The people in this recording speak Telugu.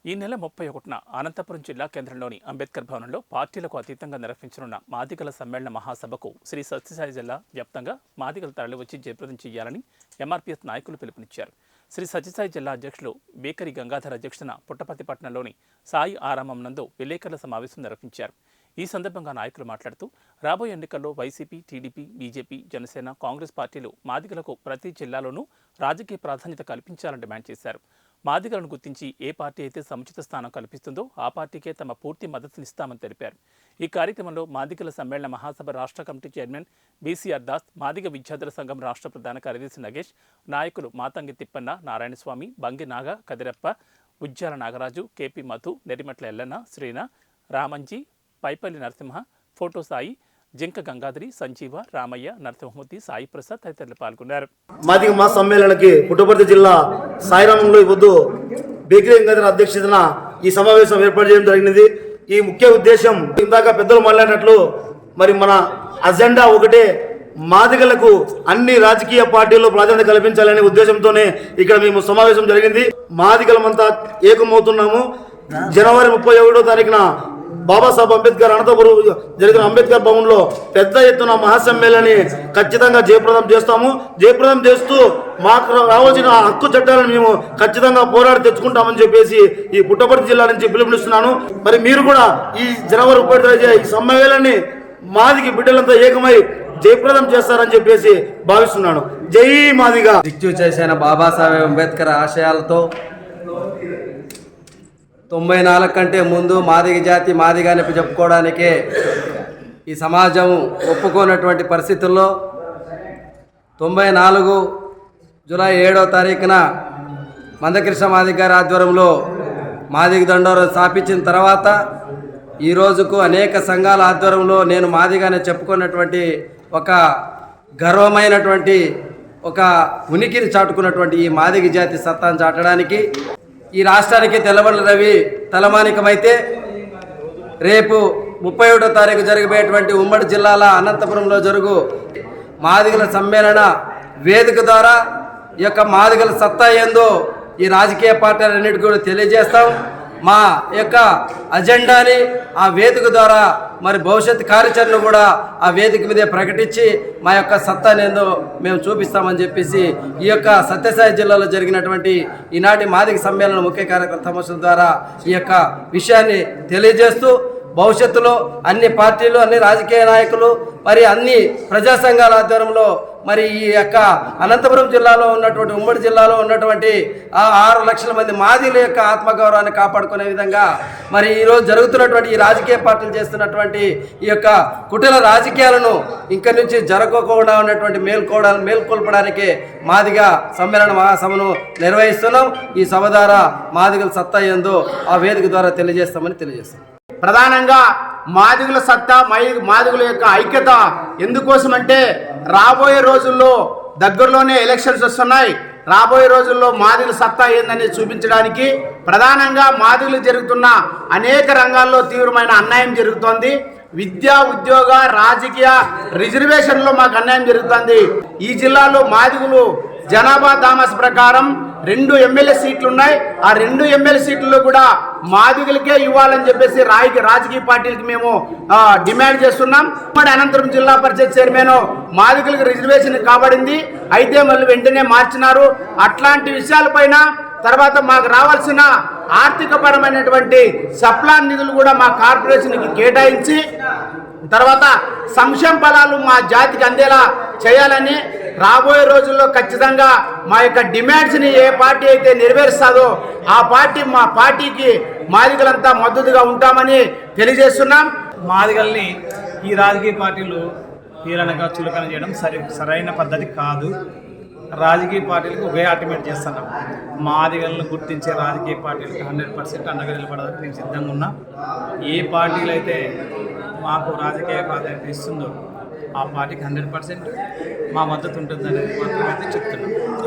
ఈ నెల 31న అనంతపురం జిల్లా కేంద్రంలోని అంబేద్కర్ భవనంలో పార్టీలకు అతీతంగా నిర్వహించనున్న మాదిగల సమ్మేళన మహాసభకు శ్రీ సత్యసాయి జిల్లా వ్యాప్తంగా మాదిగలు తరలివచ్చి జయప్రదం చేయాలని ఎంఆర్పీఎస్ నాయకులు పిలుపునిచ్చారు. శ్రీ సత్యసాయి జిల్లా అధ్యక్షులు బేకరి గంగాధర్ అధ్యక్షతన పుట్టపర్తిపట్నంలోని సాయి ఆరామం నందు విలేకరుల సమావేశం నిర్వహించారు. ఈ సందర్భంగా నాయకులు మాట్లాడుతూ రాబోయే ఎన్నికల్లో YCP, TDP, BJP, Janasena, Congress పార్టీలు మాదిగలకు ప్రతి జిల్లాలోనూ రాజకీయ ప్రాధాన్యత కల్పించాలని డిమాండ్ చేశారు. మాదిగలను గుర్తించి ఏ పార్టీ అయితే సముచిత స్థానం కల్పిస్తుందో ఆ పార్టీకే తమ పూర్తి మద్దతునిస్తామని తెలిపారు. ఈ కార్యక్రమంలో మాదిగల సమ్మేళన మహాసభ రాష్ట్ర committee chairman BCR Das, Madiga విద్యార్థుల సంఘం రాష్ట్ర ప్రధాన కార్యదర్శి నగేష్, నాయకులు మాతంగి తిప్పన్న, నారాయణస్వామి, బంగి నాగ, కదిరప్ప, ఉజ్జాల నాగరాజు, కేపీ మధు, నెరిమట్ల ఎల్లన్న, శ్రీన, రామంజీ, పైపల్లి నరసింహ, ఫోటో సాయి, జింక గంగాధరి, సంజీవ, రామయ్య, నరసింహమూర్తి, సాయి ప్రసాద్ తదితరులు పాల్గొన్నారు. మాదిగ మా సమ్మేళనకి పుట్టపర్తి జిల్లా సాయిరామంలో ఇప్పుడు బేకరీ గంగాధర్ అధ్యక్షతన ఈ సమావేశం ఏర్పాటు చేయడం జరిగినది. ఈ ముఖ్య ఉద్దేశం ఇందాక పెద్దలు మాట్లాడినట్లు మరి మన అజెండా ఒకటే, మాదిగలకు అన్ని రాజకీయ పార్టీల్లో ప్రాధాన్యత కల్పించాలనే ఉద్దేశంతోనే ఇక్కడ మేము సమావేశం జరిగింది. మాదిగలమంతా ఏకమవుతున్నాము. జనవరి 31వ తారీఖున బాబాసాహెబ్ అంబేద్కర్ అనంతపురం జరిగిన అంబేద్కర్ భవన్లో పెద్ద ఎత్తున మహాసమ్మేళనాన్ని ఖచ్చితంగా జయప్రదం చేస్తాము. జయప్రదం చేస్తూ మాకు రావాల్సిన హక్కు చట్టాలను మేము ఖచ్చితంగా పోరాడి తెచ్చుకుంటామని చెప్పేసి ఈ పుట్టపర్తి జిల్లా నుంచి పిలుపునిస్తున్నాను. మరి మీరు కూడా ఈ జనవరి 31 ఈ సమ్మేళనాన్ని మాదిగ బిడ్డలంతా ఏకమై జయప్రదం చేస్తారని చెప్పేసి భావిస్తున్నాను. జై మాదిగ. దిక్చూ చేసిన బాబాసాహెబ్ అంబేద్కర్ ఆశయాలతో 94 కంటే ముందు మాదిగ జాతి మాదిగాని చెప్పుకోవడానికే ఈ సమాజం ఒప్పుకోనటువంటి పరిస్థితుల్లో 94 జూలై 7వ తారీఖున మందకృష్ణ మాదిగ గారి ఆధ్వర్యంలో మాదిగ దండోరం స్థాపించిన తర్వాత ఈ రోజుకు అనేక సంఘాల ఆధ్వర్యంలో నేను మాదిగానే చెప్పుకున్నటువంటి ఒక గర్వమైనటువంటి ఒక ఉనికిని చాటుకున్నటువంటి ఈ మాదిగ జాతి సత్తాను చాటడానికి ఈ రాష్ట్రానికి తెల్లబడి రవి తలమానికమైతే రేపు 31వ తారీఖు జరగబోయేటువంటి ఉమ్మడి జిల్లాల అనంతపురంలో జరుగు మాదిగల సమ్మేళన వేదిక ద్వారా ఈ యొక్క మాదిగల సత్తా ఏందో ఈ రాజకీయ పార్టీలన్నిటికీ కూడా తెలియజేస్తాం. మా యొక్క అజెండాని ఆ వేదిక ద్వారా మరి భవిష్యత్ కార్యాచరణ కూడా ఆ వేదిక మీదే ప్రకటించి మా యొక్క సత్తాని ఏందో మేము చూపిస్తామని చెప్పేసి ఈ యొక్క సత్యసాయి జిల్లాలో జరిగినటువంటి ఈనాటి మాదిగ సమ్మేళన ముఖ్య కార్యకర్త సమావేశం ద్వారా ఈ యొక్క విషయాన్ని తెలియజేస్తూ భవిష్యత్తులో అన్ని పార్టీలు, అన్ని రాజకీయ నాయకులు, మరి అన్ని ప్రజా సంఘాల ఆధ్వర్యంలో మరి ఈ యొక్క అనంతపురం జిల్లాలో ఉన్నటువంటి ఉమ్మడి జిల్లాలో ఉన్నటువంటి 6 లక్షల మంది మాదిగల యొక్క ఆత్మగౌరవాన్ని కాపాడుకునే విధంగా మరి ఈరోజు జరుగుతున్నటువంటి ఈ రాజకీయ పార్టీలు చేస్తున్నటువంటి ఈ యొక్క కుటిల రాజకీయాలను ఇంక నుంచి జరగకుండా ఉన్నటువంటి మేల్కొల్పడానికి మాదిగ సమ్మేళన మహాసభను నిర్వహిస్తున్నాం. ఈ సభ ద్వారా మాదిగల సత్తా ఏందో ఆ వేదిక ద్వారా తెలియజేస్తామని తెలియజేస్తాం. ప్రధానంగా మాదిగుల సత్తా, మాదిగుల యొక్క ఐక్యత ఎందుకోసమంటే రాబోయే రోజుల్లో దగ్గరలోనే ఎలక్షన్స్ వస్తున్నాయి. రాబోయే రోజుల్లో మాదిగుల సత్తా ఏందని చూపించడానికి ప్రధానంగా మాదిగులు జరుగుతున్న అనేక రంగాల్లో తీవ్రమైన అన్యాయం జరుగుతోంది. విద్య, ఉద్యోగ, రాజకీయ, రిజర్వేషన్లో మాకు అన్యాయం జరుగుతుంది. ఈ జిల్లాలో మాదిగులు జనాభా దామాస్ ప్రకారం 2 ఎమ్మెల్యే సీట్లు ఉన్నాయి. ఆ 2 ఎమ్మెల్యే సీట్లలో కూడా మాదిగలకే ఇవ్వాలని చెప్పేసి రాజకీయ పార్టీలకి మేము డిమాండ్ చేస్తున్నాం. మరి అనంతపురం జిల్లా పరిషత్ చైర్మన్ మాదిగలకు రిజర్వేషన్ కాబడింది, అయితే మళ్ళీ వెంటనే మార్చినారు. అట్లాంటి విషయాలపైన తర్వాత మాకు రావాల్సిన ఆర్థిక పరమైనటువంటి సప్లాన్ నిధులు కూడా మా కార్పొరేషన్కి కేటాయించి తర్వాత సంక్షేమ ఫలాలు మా జాతికి అందేలా చేయాలని రాబోయే రోజుల్లో ఖచ్చితంగా మా యొక్క డిమాండ్స్ని ఏ పార్టీ అయితే నెరవేరుస్తుందో ఆ పార్టీ మా పార్టీకి మాదిగలంతా మద్దతుగా ఉంటామని తెలియజేస్తున్నాం. మాదిగల్ని ఈ రాజకీయ పార్టీలు హీరణంగా చులకన చేయడం సరైన పద్ధతి కాదు. రాజకీయ పార్టీలకు ఒకే ఆర్టిమేట్ చేస్తున్నాం. మాదిగలను గుర్తించే రాజకీయ పార్టీలకు 100% అండగా నిలబడడానికి మేము సిద్ధంగా ఉన్నాం. ఏ పార్టీలు అయితే మాకు రాజకీయ ప్రాధాన్యత ఇస్తుందో ఆ పార్టీకి 100% మా మద్దతు ఉంటుందని మాత్రమే చెప్తున్నాం.